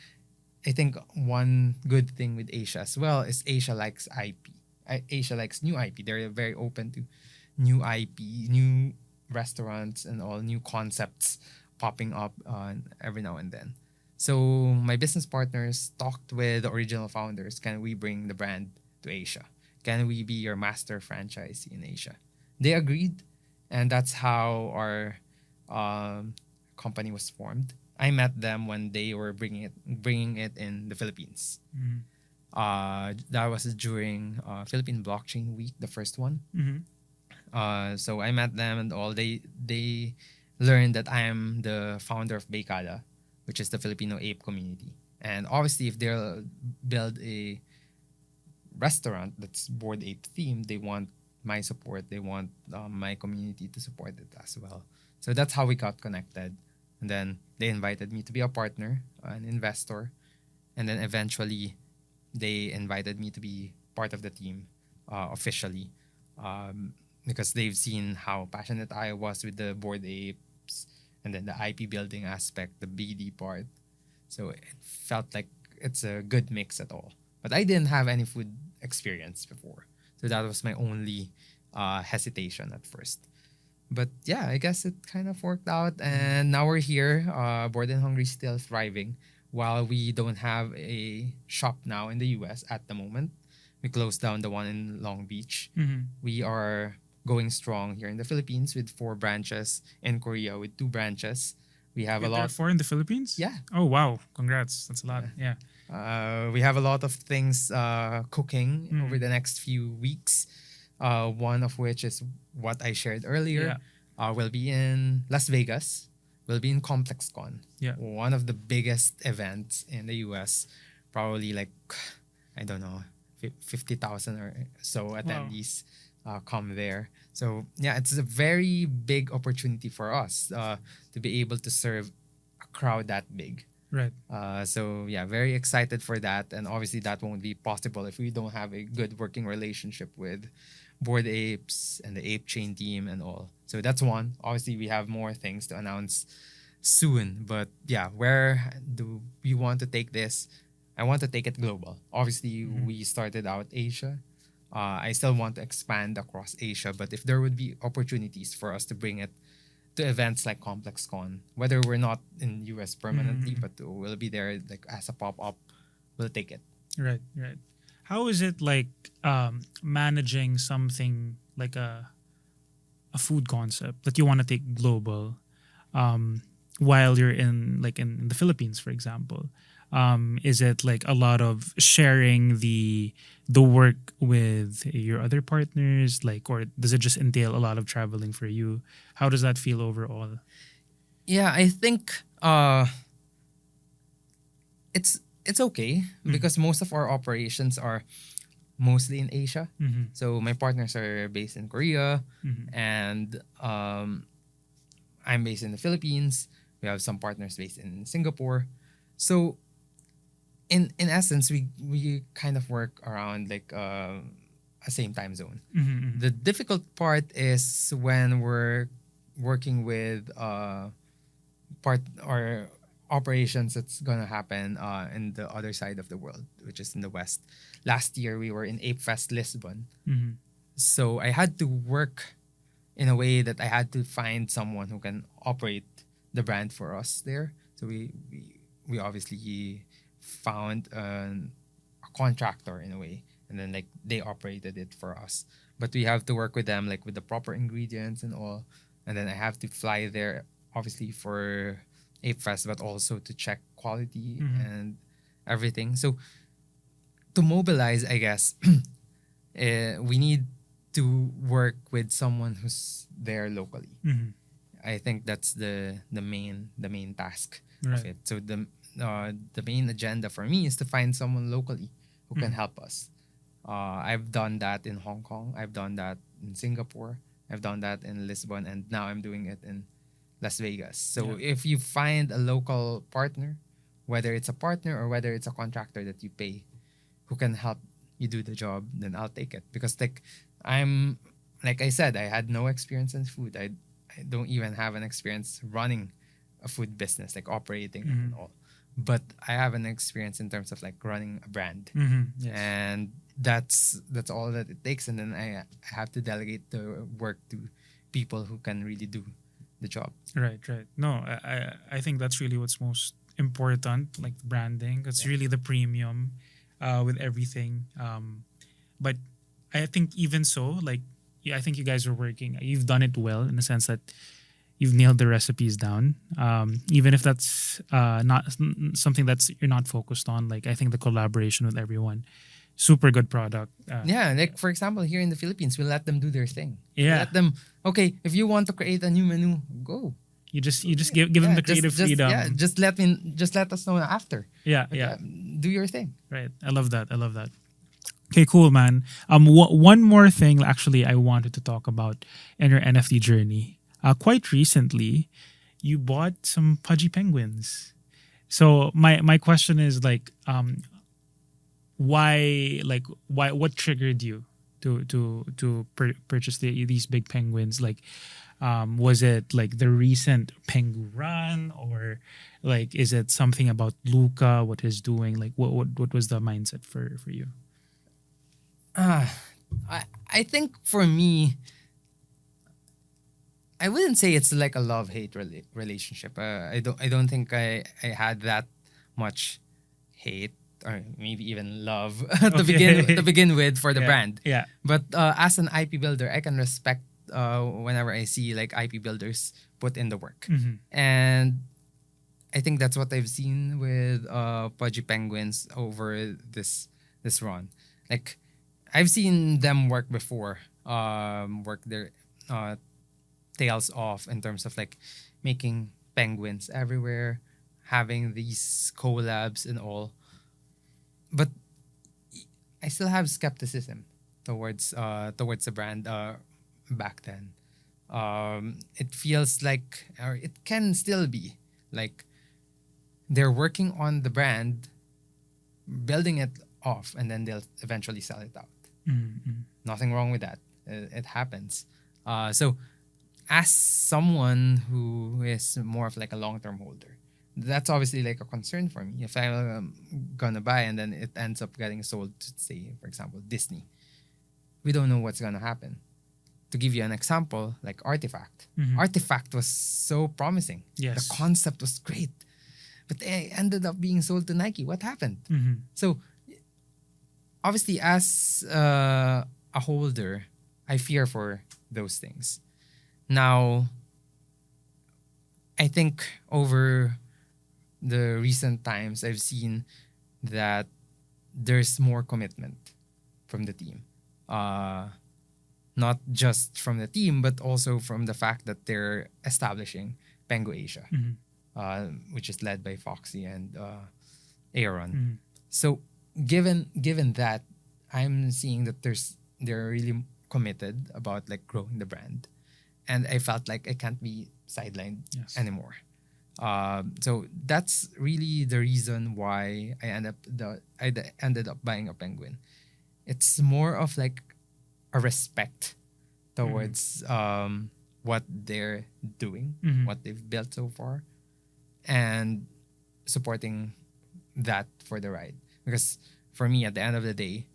I think one good thing with Asia as well is Asia likes IP. Asia likes new IP. They're very open to new IP, new restaurants and all, new concepts popping up every now and then. So my business partners talked with the original founders. Can we bring the brand to Asia? Can we be your master franchisee in Asia? They agreed, and that's how our company was formed. I met them when they were bringing it in the Philippines. That was during Philippine Blockchain Week, the first one. So I met them and all. They learned that I am the founder of BAYC, which is the Filipino ape community. And obviously, if they'll build a restaurant that's Bored Ape themed, they want my support. They want my community to support it as well. So that's how we got connected. And then they invited me to be a partner, an investor. And then eventually, they invited me to be part of the team officially, because they've seen how passionate I was with the Bored Apes and then the IP building aspect, the BD part. So it felt like it's a good mix at all. But I didn't have any food experience before. So that was my only hesitation at first. But yeah, I guess it kind of worked out. And now we're here, Bored and Hungry still thriving. While we don't have a shop now in the US at the moment, we closed down the one in Long Beach. We are going strong here in the Philippines with 4 branches, in Korea with 2 branches. We have a There are lot. 4 in the Philippines? Yeah. Oh, wow. Congrats. That's a lot. Yeah. We have a lot of things cooking over the next few weeks. One of which is what I shared earlier. We'll be in Las Vegas. We'll be in ComplexCon. Yeah. One of the biggest events in the US. Probably like, I don't know, 50,000 or so attendees come there. So yeah, it's a very big opportunity for us to be able to serve a crowd that big. Right. So yeah, very excited for that. And obviously that won't be possible if we don't have a good working relationship with Bored Apes and the Ape Chain team and all. So that's one. Obviously we have more things to announce soon. But yeah, where do we want to take this? I want to take it global. Obviously we started out Asia. I still want to expand across Asia, but if there would be opportunities for us to bring it to events like ComplexCon, whether we're not in US permanently, but we'll be there like as a pop-up, we'll take it. Right. How is it like managing something like a food concept that you want to take global while you're in the Philippines, for example? Is it like a lot of sharing the work with your other partners, or does it just entail a lot of traveling for you? How does that feel overall? Yeah, I think it's it's okay because most of our operations are mostly in Asia. So my partners are based in Korea, and I'm based in the Philippines. We have some partners based in Singapore. So in essence, we kind of work around like a same time zone. The difficult part is when we're working with part or operations that's gonna happen in the other side of the world, which is in the West. Last year we were in Ape Fest Lisbon, so I had to work in a way that I had to find someone who can operate the brand for us there. So we obviously found a contractor in a way, and then like they operated it for us. But we have to work with them like with the proper ingredients and all, and then I have to fly there obviously for Ape Fest, but also to check quality and everything. So to mobilize, I guess, we need to work with someone who's there locally. I think that's the main task of Right. it. So the main agenda for me is to find someone locally who can help us. I've done that in Hong Kong. I've done that in Singapore. I've done that in Lisbon, and now I'm doing it in Las Vegas. So if you find a local partner, whether it's a partner or whether it's a contractor that you pay, who can help you do the job, then I'll take it. Because I'm like I said, I had no experience in food. I don't even have an experience running a food business, like operating it and all. But I have an experience in terms of like running a brand. Yes. And that's all that it takes. And then I have to delegate the work to people who can really do the job. Right. No, I think that's really what's most important, like branding. It's really the premium with everything. But I think even so, like, I think you guys are working. You've done it well in the sense that you've nailed the recipes down. Even if that's not something that's you're not focused on. Like, I think the collaboration with everyone, super good product. Yeah, like for example, here in the Philippines, we let them do their thing. We Yeah. let them, okay, if you want to create a new menu, go. You just give them the creative freedom. Just let us know after. Yeah. Do your thing. Right. I love that. Okay, cool, man. One more thing actually I wanted to talk about in your NFT journey. Quite recently, you bought some Pudgy penguins. So my question is like, why what triggered you to purchase these big penguins? Like, was it like the recent Pengu run, or like is it something about Luca, what he's doing? Like, what was the mindset for you? I think for me, I wouldn't say it's like a love-hate relationship. I don't think I had that much hate or maybe even love to begin with for the brand. Yeah. But as an IP builder, I can respect whenever I see like IP builders put in the work. And I think that's what I've seen with Pudgy Penguins over this run. Like, I've seen them work before, work their tails off in terms of like making penguins everywhere, having these collabs and all. But I still have skepticism towards the brand back then. It feels like, or it can still be like, they're working on the brand, building it off, and then they'll eventually sell it out. Nothing wrong with that. It happens. So as someone who is more of like a long-term holder, that's obviously like a concern for me. If I'm gonna buy and then it ends up getting sold to, say, for example, Disney, we don't know what's gonna happen. To give you an example, like Artifact. Artifact was so promising. Yes. The concept was great. But it ended up being sold to Nike. What happened? So obviously, as a holder, I fear for those things. Now, I think over the recent times, I've seen that there's more commitment from the team. Not just from the team, but also from the fact that they're establishing Pengu Asia, which is led by Foxy. And Aaron. So given that, I'm seeing that they're really committed about like growing the brand, and I felt like I can't be sidelined Yes. anymore. So that's really the reason why ended up buying a penguin. It's more of like a respect towards what they're doing, what they've built so far, and supporting that for the ride. Because for me, at the end of the day,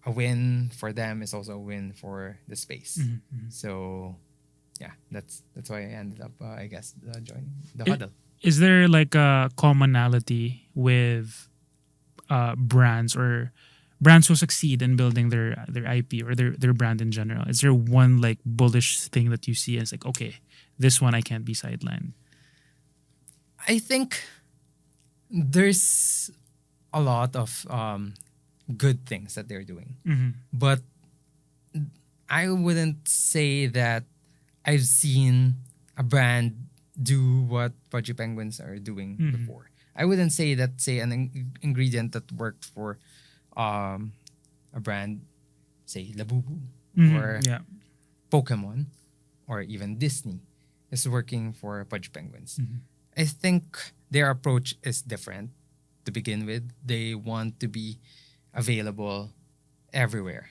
a win for them is also a win for the space. So yeah, that's why I ended up, I guess, joining the huddle. Is there like a commonality with brands or brands who succeed in building their IP or their brand in general? Is there one like bullish thing that you see as like, okay, this one I can't be sidelined? I think there's a lot of good things that they're doing, but I wouldn't say that I've seen a brand do what Pudgy Penguins are doing before. I wouldn't say that, say, an ingredient that worked for a brand, say Labubu or Yeah. Pokemon or even Disney, is working for Pudgy Penguins. I think their approach is different to begin with. They want to be available everywhere.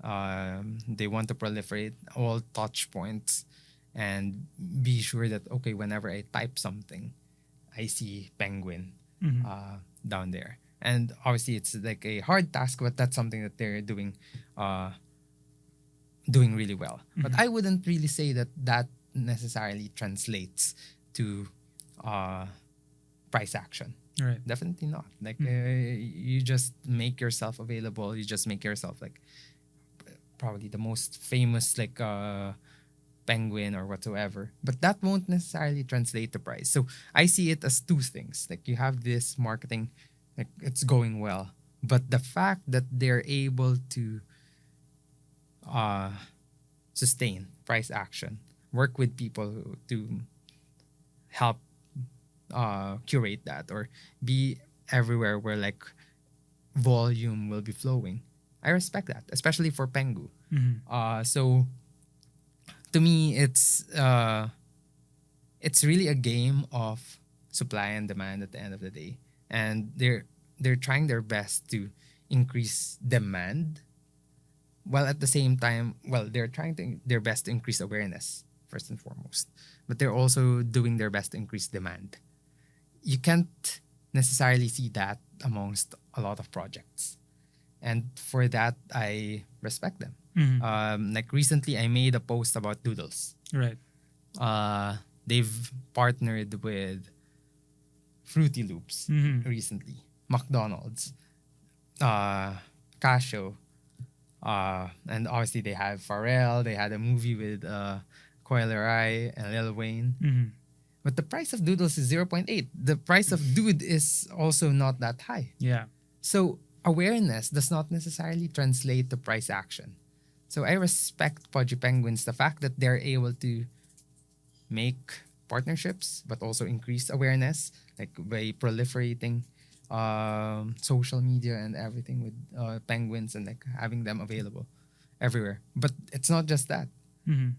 They want to proliferate all touch points and be sure that, okay, whenever I type something, I see penguin down there. And obviously it's like a hard task, but that's something that they're doing really well. But I wouldn't really say that that necessarily translates to price action. Right. Definitely not. Like you just make yourself available. You just make yourself like probably the most famous like penguin or whatsoever. But that won't necessarily translate to price. So I see it as two things. Like you have this marketing, like it's going well, but the fact that they're able to sustain price action, work with people to help curate that or be everywhere where like volume will be flowing. I respect that, especially for Pengu. So to me, it's really a game of supply and demand at the end of the day, and they're trying their best to increase demand, while at the same time, well, they're trying their best to increase awareness first and foremost, but they're also doing their best to increase demand. You can't necessarily see that amongst a lot of projects. And for that, I respect them. Like recently, I made a post about Doodles. Right. They've partnered with Fruity Loops recently, McDonald's, Casio, and obviously they have Pharrell. They had a movie with Coil Rai and Lil Wayne. But the price of Doodles is 0.8. The price of Dude is also not that high. Yeah. So awareness does not necessarily translate to price action. So I respect Pudgy Penguins, the fact that they're able to make partnerships, but also increase awareness, like by proliferating social media and everything with penguins and like having them available everywhere. But it's not just that.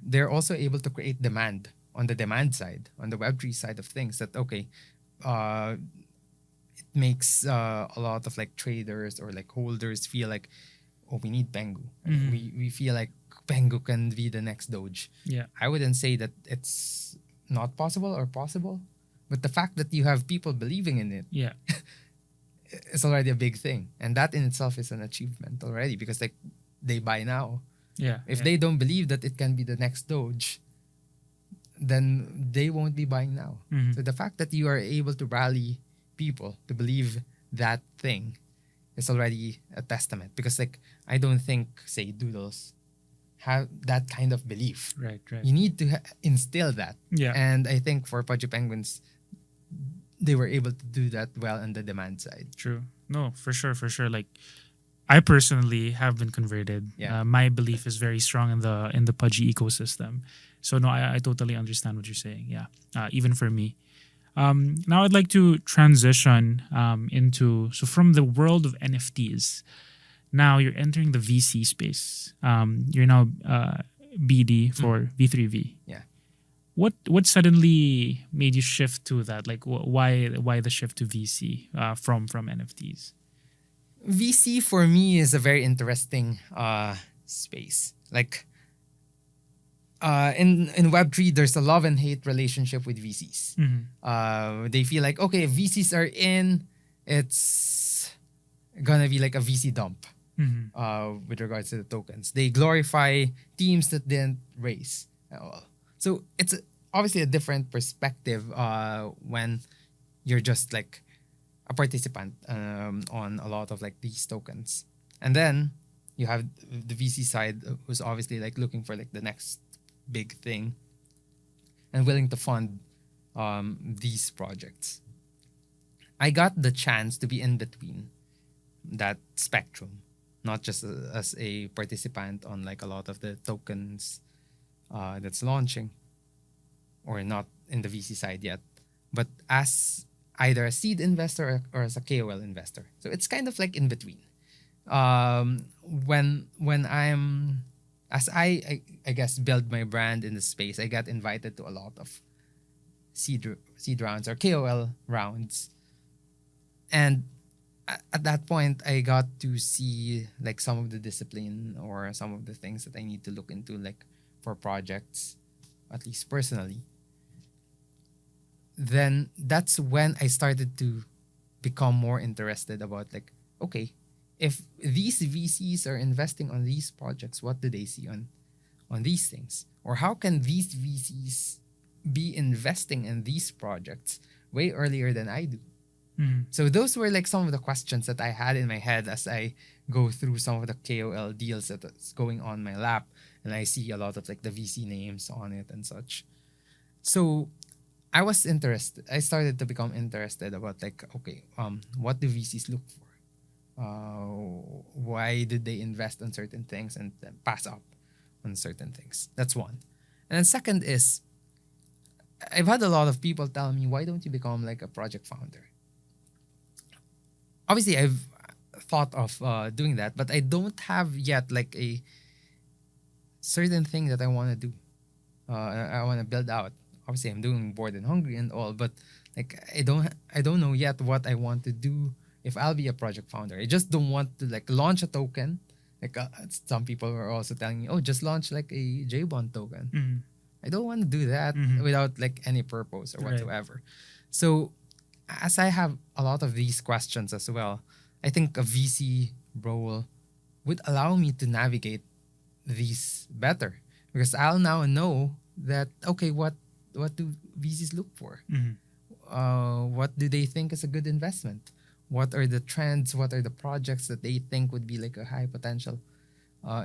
They're also able to create demand on the demand side, on the Web3 side of things, that okay, it makes a lot of like traders or like holders feel like, oh, we need Pengu. We feel like Pengu can be the next Doge. Yeah. I wouldn't say that it's not possible or possible, but the fact that you have people believing in it Yeah. is already a big thing, and that in itself is an achievement already, because like they buy now. Yeah. If they don't believe that it can be the next Doge, then they won't be buying now. So the fact that you are able to rally people to believe that thing is already a testament, because like I don't think, say, Doodles have that kind of belief. Right. Right. You need to instill that. Yeah. And I think for Pudgy Penguins, they were able to do that well on the demand side. True. No, for sure, for sure. Like, I personally have been converted. Yeah. My belief is very strong in the Pudgy ecosystem. So no, I totally understand what you're saying. Yeah. Even for me, Now I'd like to transition into from the world of NFTs. Now you're entering the VC space. You're now BD for V3V. Yeah. What suddenly made you shift to that? Like why the shift to VC from NFTs? VC for me is a very interesting space. Like in Web3, there's a love and hate relationship with VCs. They feel like, okay, if VCs are in, it's gonna be like a VC dump with regards to the tokens. They glorify teams that didn't raise at all. So it's obviously a different perspective when you're just like a participant on a lot of like these tokens. And then you have the VC side who's obviously like looking for like the next big thing and willing to fund these projects. I got the chance to be in between that spectrum, not just as a participant on like a lot of the tokens that's launching or not in the VC side yet, but as either a seed investor or as a KOL investor. So it's kind of like in between. When I'm as I guess build my brand in the space, I got invited to a lot of seed rounds or KOL rounds, and at that point I got to see like some of the discipline or some of the things that I need to look into like for projects, at least personally. Then that's when I started to become more interested about like, okay, if these VCs are investing on these projects, what do they see on these things? Or how can these VCs be investing in these projects way earlier than I do? So those were like some of the questions that I had in my head as I go through some of the KOL deals that's going on my lap, and I see a lot of like the VC names on it and such. So I was interested. I started to become interested about like, okay, what do VCs look for? Why did they invest on certain things and then pass up on certain things? That's one. And then second is, I've had a lot of people tell me, why don't you become like a project founder? Obviously, I've thought of doing that, but I don't have yet like a certain thing that I want to do. I want to build out. Obviously, I'm doing Bored and Hungry and all, but like I don't know yet what I want to do if I'll be a project founder. I just don't want to like launch a token. Like some people were also telling me, oh, just launch like a Jbond token. I don't want to do that without like any purpose or whatsoever. Right. So as I have a lot of these questions as well, I think a VC role would allow me to navigate these better, because I'll now know that, okay, what do VCs look for? What do they think is a good investment? What are the trends? What are the projects that they think would be like a high potential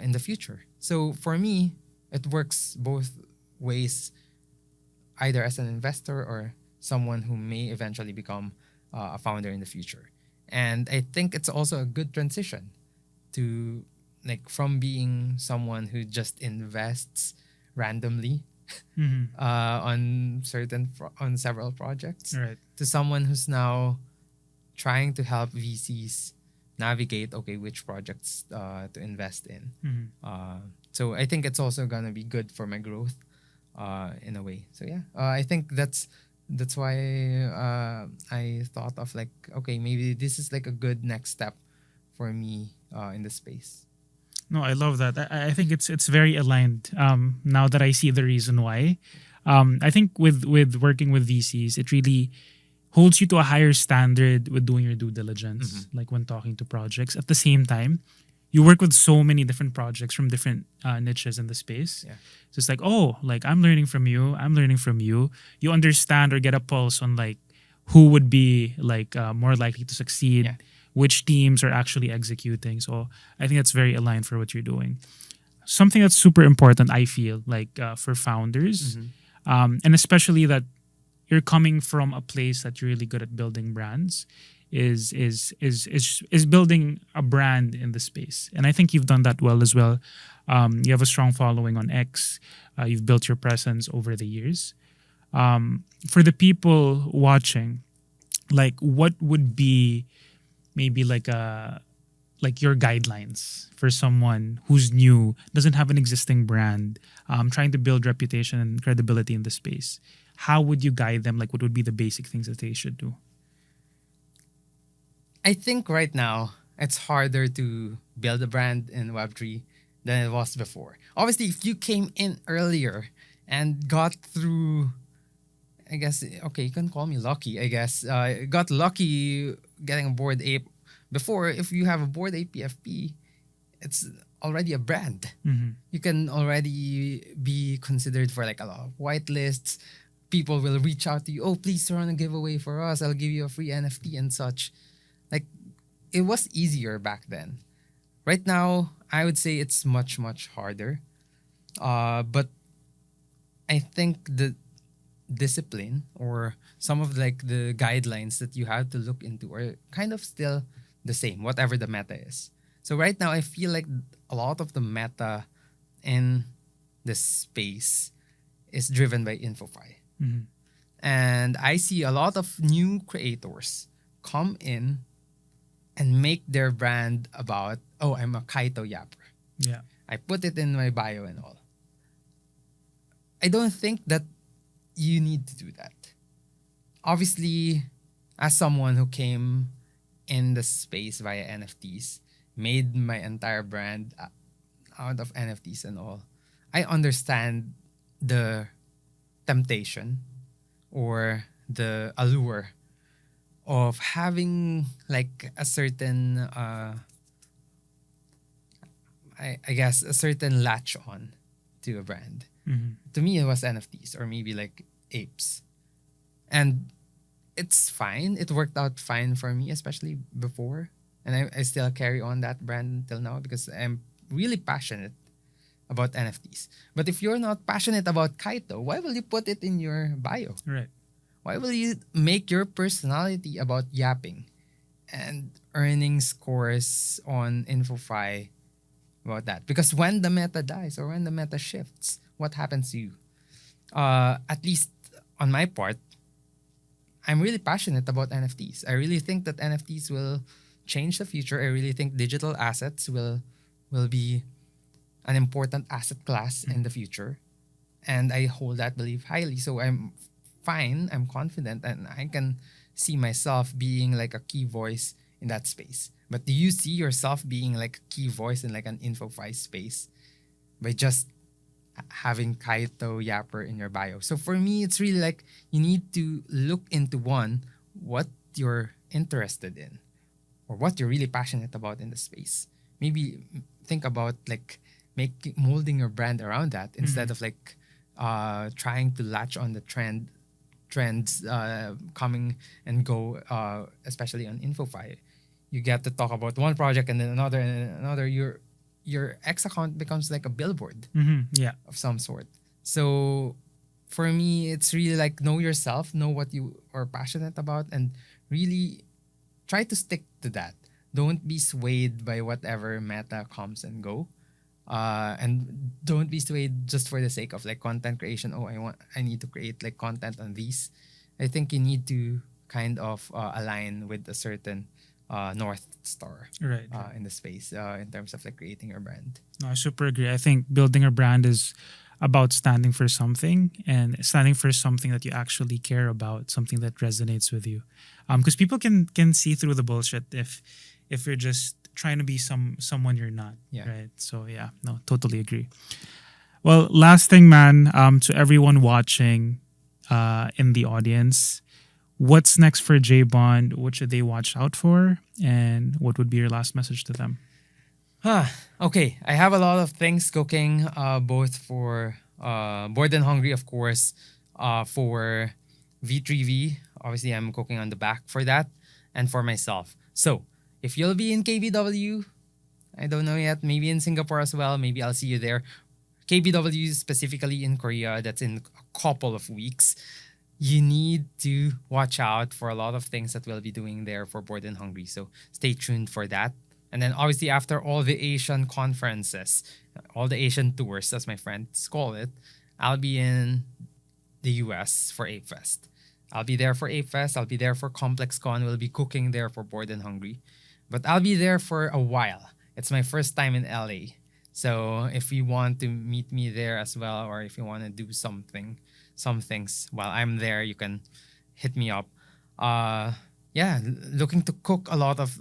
in the future? So for me, it works both ways, either as an investor or someone who may eventually become a founder in the future. And I think it's also a good transition to like from being someone who just invests randomly on several projects, right, to someone who's now trying to help VCs navigate, okay, which projects to invest in. So I think it's also gonna be good for my growth in a way. So yeah, I think that's why I thought of like, okay, maybe this is like a good next step for me in the space. No, I love that. I think it's very aligned. Now that I see the reason why, I think with working with VCs, it really holds you to a higher standard with doing your due diligence, like when talking to projects. At the same time, you work with so many different projects from different niches in the space. Yeah. So it's like, oh, like I'm learning from you. I'm learning from you. You understand or get a pulse on like who would be like more likely to succeed. Yeah. Which teams are actually executing. So I think that's very aligned for what you're doing. Something that's super important, I feel, like for founders, and especially that you're coming from a place that you're really good at building brands, is building a brand in the space. And I think you've done that well as well. You have a strong following on X. You've built your presence over the years. For the people watching, like what would be maybe like your guidelines for someone who's new, doesn't have an existing brand, trying to build reputation and credibility in the space? How would you guide them? Like, what would be the basic things that they should do? I think right now it's harder to build a brand in Web3 than it was before. Obviously, if you came in earlier and got through, I guess, okay, you can call me lucky, I guess. Got lucky getting a board ape before. If you have a board APFP, it's already a brand. You can already be considered for like a lot of whitelists. People will reach out to you. Oh, please run a giveaway for us. I'll give you a free NFT and such. Like, it was easier back then. Right now, I would say it's much, much harder. But I think the discipline or some of like the guidelines that you have to look into are kind of still the same, whatever the meta is. So right now, I feel like a lot of the meta in this space is driven by InfoFi. And I see a lot of new creators come in and make their brand about, oh, I'm a Kaito Yapper. Yeah. I put it in my bio and all. I don't think that you need to do that. Obviously, as someone who came in the space via NFTs, made my entire brand out of NFTs and all, I understand the temptation or the allure of having like a certain I guess a certain latch on to a brand. To me it was NFTs or maybe like apes. And it's fine. It worked out fine for me, especially before. And I still carry on that brand until now because I'm really passionate about NFTs. But if you're not passionate about Kaito, why will you put it in your bio? Right. Why will you make your personality about yapping and earning scores on InfoFi about that? Because when the meta dies or when the meta shifts, what happens to you? At least on my part, I'm really passionate about NFTs. I really think that NFTs will change the future. I really think digital assets will be an important asset class in the future. And I hold that belief highly. So I'm fine, I'm confident, and I can see myself being like a key voice in that space. But do you see yourself being like a key voice in like an InfoFi space by just having Kaito Yapper in your bio? So for me, it's really like you need to look into one, what you're interested in or what you're really passionate about in the space. Maybe think about like molding your brand around that instead of like trying to latch on the trends coming and go, especially on InfoFi. You get to talk about one project and then another and then another. Your X account becomes like a billboard Yeah. of some sort. So for me, it's really like know yourself, know what you are passionate about, and really try to stick to that. Don't be swayed by whatever meta comes and go. And don't be swayed just for the sake of like content creation. Oh, I need to create like content on these. I think you need to kind of align with a certain North Star Right. in the space in terms of like creating your brand. No, I super agree. I think building a brand is about standing for something and standing for something that you actually care about, something that resonates with you. Because people can see through the bullshit if you're just trying to be someone you're not. Yeah. Right. So yeah, no, totally agree. Well, last thing, man, to everyone watching in the audience, what's next for Jbond? What should they watch out for? And what would be your last message to them? Okay, I have a lot of things cooking, both for Bored and Hungry, of course, for V3V. Obviously, I'm cooking on the back for that, and for myself. So, if you'll be in KBW, I don't know yet, maybe in Singapore as well, maybe I'll see you there. KBW specifically in Korea, that's in a couple of weeks. You need to watch out for a lot of things that we'll be doing there for Bored and Hungry. So stay tuned for that. And then obviously after all the Asian conferences, all the Asian tours, as my friends call it, I'll be in the US for Ape Fest. I'll be there for Ape Fest. I'll be there for Complex Con. We'll be cooking there for Bored and Hungry. But I'll be there for a while. It's my first time in LA. So if you want to meet me there as well, or if you want to do some things while I'm there, you can hit me up. Yeah, looking to cook a lot of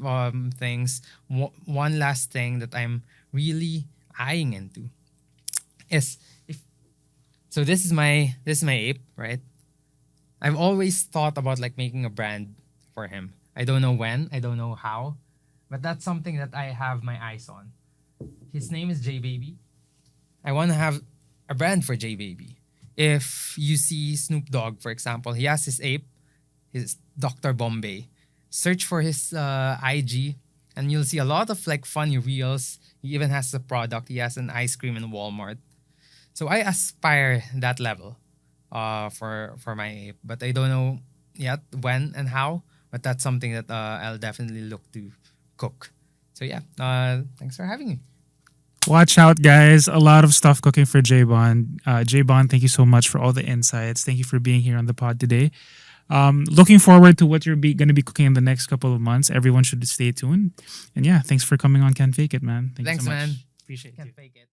things. One last thing that I'm really eyeing into is if so. This is my ape, right? I've always thought about like making a brand for him. I don't know when, I don't know how, but that's something that I have my eyes on. His name is J Baby. I want to have a brand for J Baby. If you see Snoop Dogg, for example, he has his ape, his Dr. Bombay. Search for his IG, and you'll see a lot of like funny reels. He even has a product. He has an ice cream in Walmart. So I aspire that level for my ape, but I don't know yet when and how. But that's something that I'll definitely look to cook. So yeah, thanks for having me. Watch out, guys. A lot of stuff cooking for Jbond. Jbond, thank you so much for all the insights. Thank you for being here on the pod today. Looking forward to what you're going to be cooking in the next couple of months. Everyone should stay tuned. And yeah, thanks for coming on Can't Fake It, man. Thanks, you so much. man. Appreciate Can't you. fake it.